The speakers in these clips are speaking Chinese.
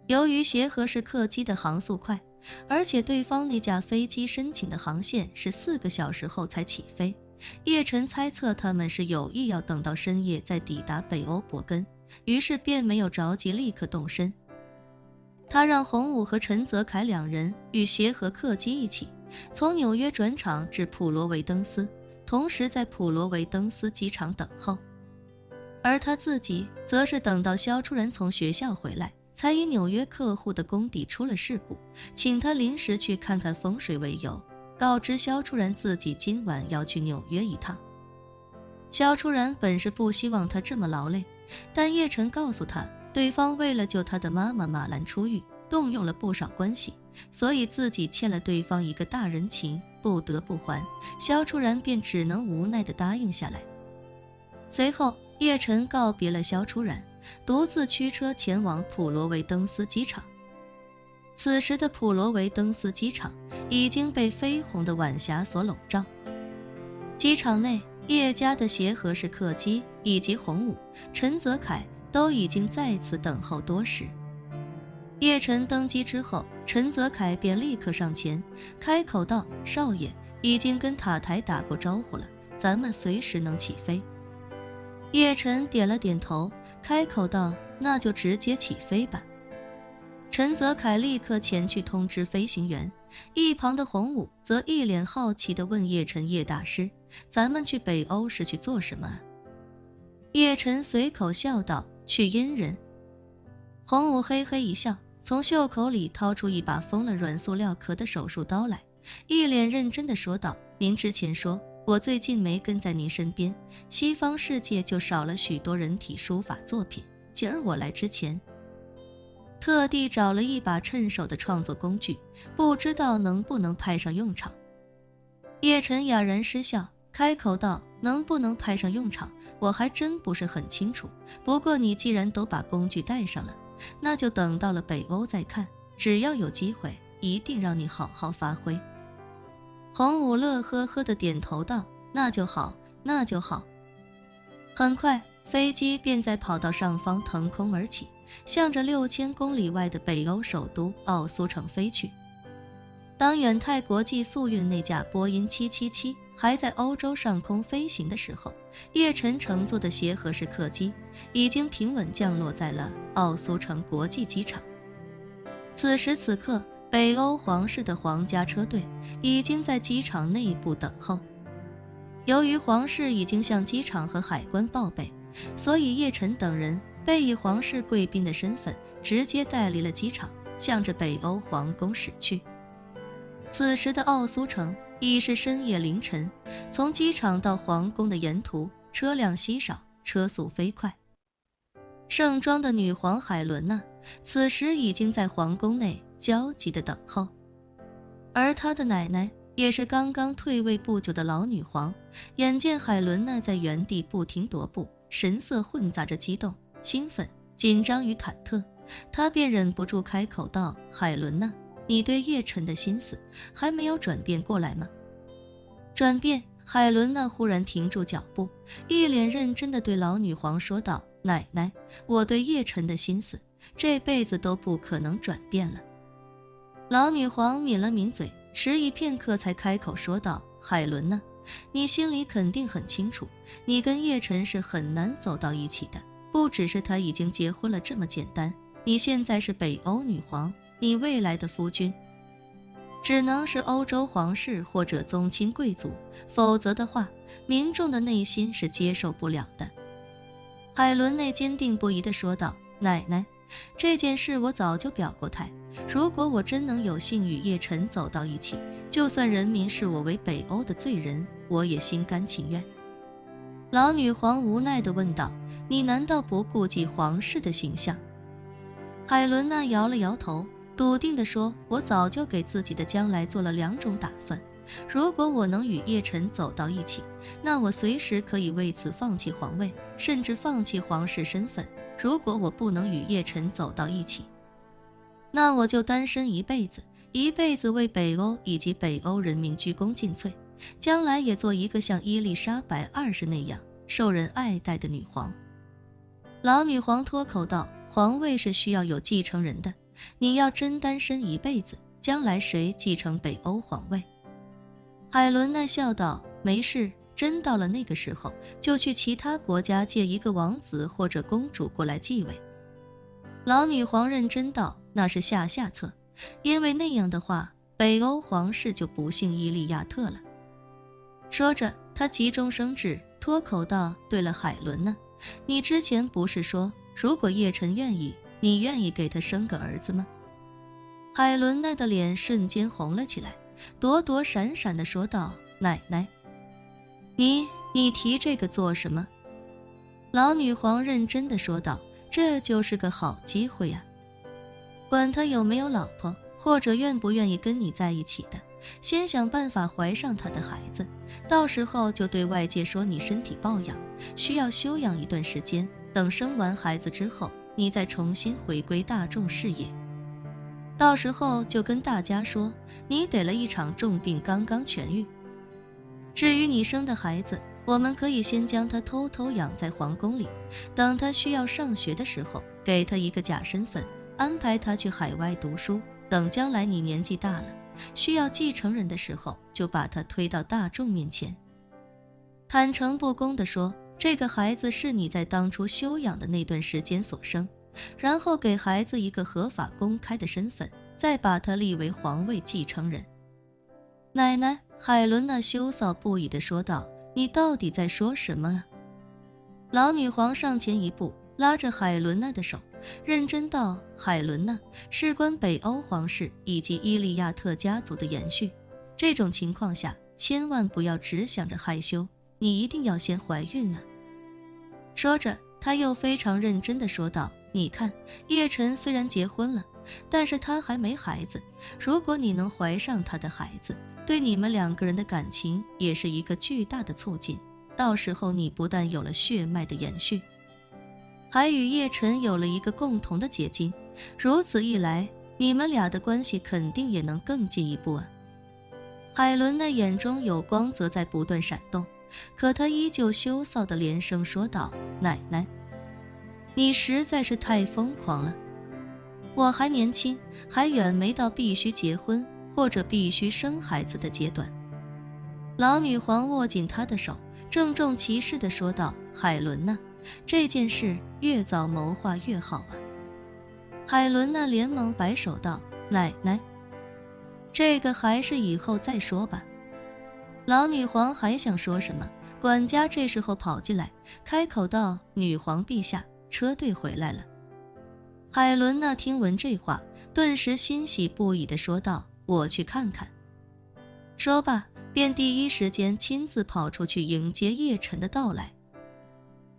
由于协和式客机的航速快，而且对方那架飞机申请的航线是4个小时后才起飞，叶晨猜测他们是有意要等到深夜再抵达北欧伯根，于是便没有着急立刻动身。他让洪武和陈泽楷2人与协和客机一起从纽约转场至普罗维登斯，同时在普罗维登斯机场等候。而他自己则是等到肖初然从学校回来，才以纽约客户的工地出了事故，请他临时去看看风水为由，告知肖初然自己今晚要去纽约一趟。肖初然本是不希望他这么劳累，但叶晨告诉他，对方为了救他的妈妈马兰出狱，动用了不少关系，所以自己欠了对方一个大人情，不得不还。肖初然便只能无奈地答应下来。随后叶晨告别了肖初然，独自驱车前往普罗维登斯机场。此时的普罗维登斯机场已经被绯红的晚霞所笼罩。机场内，叶家的协和式客机以及洪武、陈泽楷都已经在此等候多时。叶晨登机之后，陈泽楷便立刻上前开口道：“少爷，已经跟塔台打过招呼了，咱们随时能起飞。”叶晨点了点头，开口道：“那就直接起飞吧。”陈泽楷立刻前去通知飞行员，一旁的洪武则一脸好奇地问叶晨：“叶大师，咱们去北欧是去做什么啊？”叶晨随口笑道：“去阴人。”洪武嘿嘿一笑，从袖口里掏出一把封了软塑料壳的手术刀来，一脸认真地说道：“您之前说我最近没跟在您身边，西方世界就少了许多人体书法作品，今儿我来之前特地找了一把趁手的创作工具，不知道能不能派上用场。”叶晨哑然失笑，开口道：“能不能派上用场，我还真不是很清楚，不过你既然都把工具带上了，那就等到了北欧再看，只要有机会，一定让你好好发挥。”洪武乐呵呵地点头道：“那就好，那就好。”很快，飞机便在跑道上方腾空而起，向着6000公里外的北欧首都奥苏城飞去。当远泰国际速运那架波音777还在欧洲上空飞行的时候，叶晨乘坐的协和式客机已经平稳降落在了奥苏城国际机场。此时此刻，北欧皇室的皇家车队已经在机场内部等候。由于皇室已经向机场和海关报备，所以叶晨等人被以皇室贵宾的身份直接带离了机场，向着北欧皇宫驶去。此时的奥苏城已是深夜凌晨，从机场到皇宫的沿途车辆稀少，车速飞快。盛装的女皇海伦娜此时已经在皇宫内焦急地等候，而她的奶奶也是刚刚退位不久的老女皇，眼见海伦娜在原地不停踱步，神色混杂着激动、兴奋、紧张与忐忑，她便忍不住开口道：“海伦娜，你对叶晨的心思还没有转变过来吗？”转变？海伦娜忽然停住脚步，一脸认真地对老女皇说道：“奶奶，我对叶晨的心思这辈子都不可能转变了。”老女皇抿了抿嘴，迟疑片刻才开口说道：“海伦娜，你心里肯定很清楚，你跟叶晨是很难走到一起的，不只是他已经结婚了这么简单，你现在是北欧女皇，你未来的夫君只能是欧洲皇室或者宗亲贵族，否则的话，民众的内心是接受不了的。”海伦内坚定不移地说道：“奶奶，这件事我早就表过态，如果我真能有幸与叶晨走到一起，就算人民视我为北欧的罪人，我也心甘情愿。”老女皇无奈地问道：“你难道不顾及皇室的形象？”海伦娜摇了摇头，笃定地说：“我早就给自己的将来做了2种打算，如果我能与叶晨走到一起，那我随时可以为此放弃皇位，甚至放弃皇室身份。如果我不能与叶晨走到一起，那我就单身一辈子，一辈子为北欧以及北欧人民鞠躬尽瘁，将来也做一个像伊丽莎白20那样受人爱戴的女皇。”老女皇脱口道：“皇位是需要有继承人的，你要真单身一辈子，将来谁继承北欧皇位？”海伦娜笑道：“没事，真到了那个时候，就去其他国家借一个王子或者公主过来继位。”老女皇认真道：“那是下策，因为那样的话，北欧皇室就不姓伊利亚特了。”说着，她急中生智，脱口道：“对了，海伦呢？你之前不是说，如果叶晨愿意，你愿意给他生个儿子吗？”海伦娜的脸瞬间红了起来，躲躲闪闪地说道：“奶奶，你提这个做什么？”老女皇认真地说道：“这就是个好机会啊！管他有没有老婆，或者愿不愿意跟你在一起的，先想办法怀上他的孩子，到时候就对外界说你身体抱恙，需要休养一段时间，等生完孩子之后，你再重新回归大众视野。到时候就跟大家说，你得了一场重病刚刚痊愈。至于你生的孩子，我们可以先将他偷偷养在皇宫里，等他需要上学的时候，给他一个假身份，安排他去海外读书，等将来你年纪大了，需要继承人的时候，就把他推到大众面前。坦诚不公地说，这个孩子是你在当初休养的那段时间所生，然后给孩子一个合法公开的身份，再把他立为皇位继承人。”奶奶，海伦娜羞臊不已地说道：“你到底在说什么啊？”老女皇上前一步，拉着海伦娜的手，认真道：“海伦娜，事关北欧皇室以及伊利亚特家族的延续，这种情况下，千万不要只想着害羞，你一定要先怀孕啊！”说着，她又非常认真地说道：“你看，叶晨虽然结婚了，但是他还没孩子，如果你能怀上他的孩子，对你们两个人的感情也是一个巨大的促进，到时候你不但有了血脉的延续，还与叶晨有了一个共同的结晶，如此一来，你们俩的关系肯定也能更进一步啊！”海伦的眼中有光泽在不断闪动，可她依旧羞臊地连声说道：“奶奶，你实在是太疯狂了，我还年轻，还远没到必须结婚或者必须生孩子的阶段。”老女皇握紧她的手，郑重其事地说道：“海伦娜，这件事越早谋划越好啊！”海伦娜连忙摆手道：“奶奶，这个还是以后再说吧。”老女皇还想说什么，管家这时候跑进来，开口道：“女皇陛下，车队回来了。”海伦娜听闻这话，顿时欣喜不已地说道：“我去看看。”说罢，便第一时间亲自跑出去迎接叶晨的到来。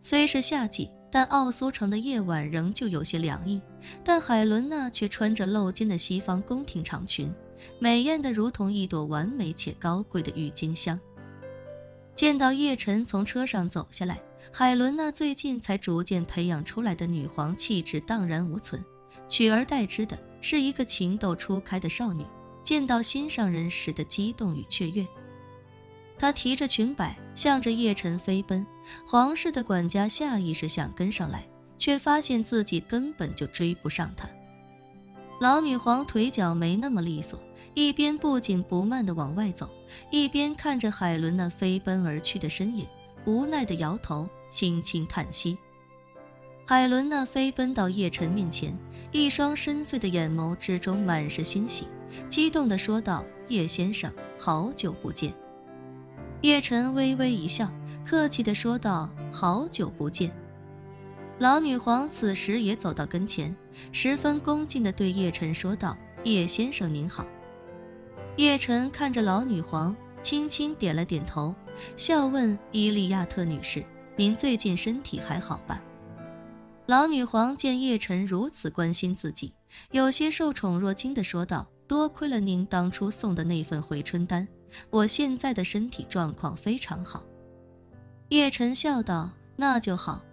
虽是夏季，但奥苏城的夜晚仍旧有些凉意，但海伦娜却穿着露肩的西方宫廷长裙，美艳的如同一朵完美且高贵的郁金香。见到叶晨从车上走下来，海伦娜最近才逐渐培养出来的女皇气质荡然无存，取而代之的是一个情窦初开的少女见到心上人时的激动与雀跃。她提着裙摆向着叶晨飞奔，皇室的管家下意识想跟上来，却发现自己根本就追不上她。老女皇腿脚没那么利索，一边不紧不慢地往外走，一边看着海伦那飞奔而去的身影，无奈地摇头，轻轻叹息。海伦娜飞奔到叶晨面前，一双深邃的眼眸之中满是欣喜，激动地说道：“叶先生，好久不见。”叶晨微微一笑，客气地说道：“好久不见。”老女皇此时也走到跟前，十分恭敬地对叶晨说道：“叶先生您好。”叶晨看着老女皇，轻轻点了点头，笑问：“伊利亚特女士，您最近身体还好吧？”老女皇见叶晨如此关心自己，有些受宠若惊地说道：“多亏了您当初送的那份回春丹，我现在的身体状况非常好。”叶晨笑道：“那就好。”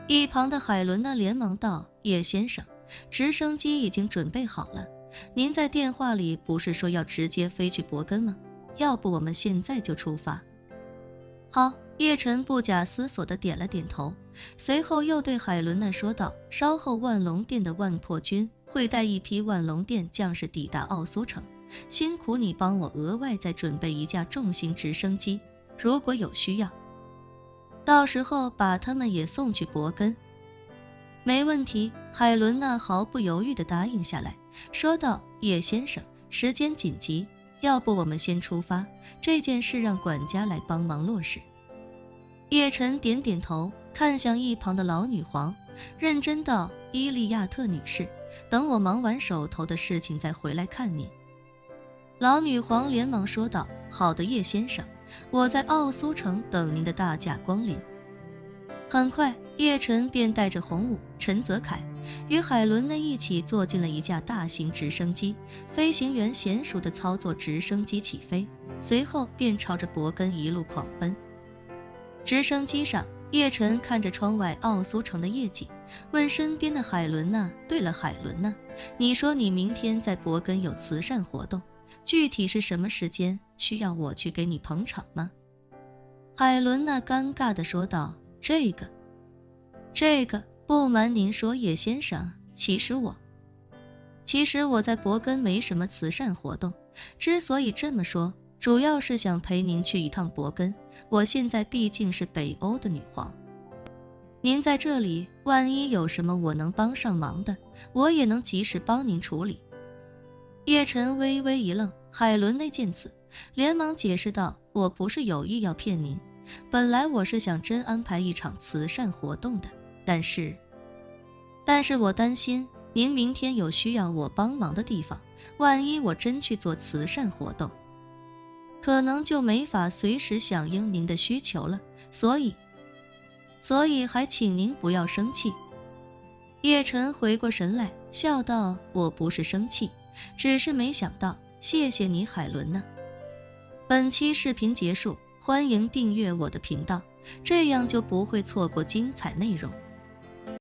一旁的海伦娜连忙道：“叶先生，直升机已经准备好了，您在电话里不是说要直接飞去伯根吗？要不我们现在就出发。”好，叶晨不假思索地点了点头，随后又对海伦娜说道：“稍后万龙殿的万破军会带一批万龙殿将士抵达奥苏城，辛苦你帮我额外再准备一架重型直升机，如果有需要，到时候把他们也送去伯根。没问题，海伦娜毫不犹豫地答应下来，说道：叶先生，时间紧急，要不我们先出发，这件事让管家来帮忙落实。叶晨点点头，看向一旁的老女皇，认真道：伊利亚特女士，等我忙完手头的事情再回来看您。老女皇连忙说道：好的，叶先生，我在奥苏城等您的大驾光临。很快，叶晨便带着洪武、陈泽楷与海伦娜一起坐进了一架大型直升机，飞行员娴熟地操作直升机起飞，随后便朝着伯根一路狂奔。直升机上，叶晨看着窗外奥苏城的夜景，问身边的海伦娜：对了，海伦娜，你说你明天在伯根有慈善活动，具体是什么时间？需要我去给你捧场吗？海伦娜尴尬地说道：这个，不瞒您说，叶先生，其实我在伯根没什么慈善活动，之所以这么说，主要是想陪您去一趟伯根。我现在毕竟是北欧的女皇，您在这里，万一有什么我能帮上忙的，我也能及时帮您处理。叶晨微微一愣，海伦那见此，连忙解释道：我不是有意要骗您，本来我是想真安排一场慈善活动的，但是我担心您明天有需要我帮忙的地方，万一我真去做慈善活动，可能就没法随时响应您的需求了，所以还请您不要生气。叶晨回过神来，笑道：我不是生气，只是没想到，谢谢你，海伦娜。本期视频结束，欢迎订阅我的频道，这样就不会错过精彩内容。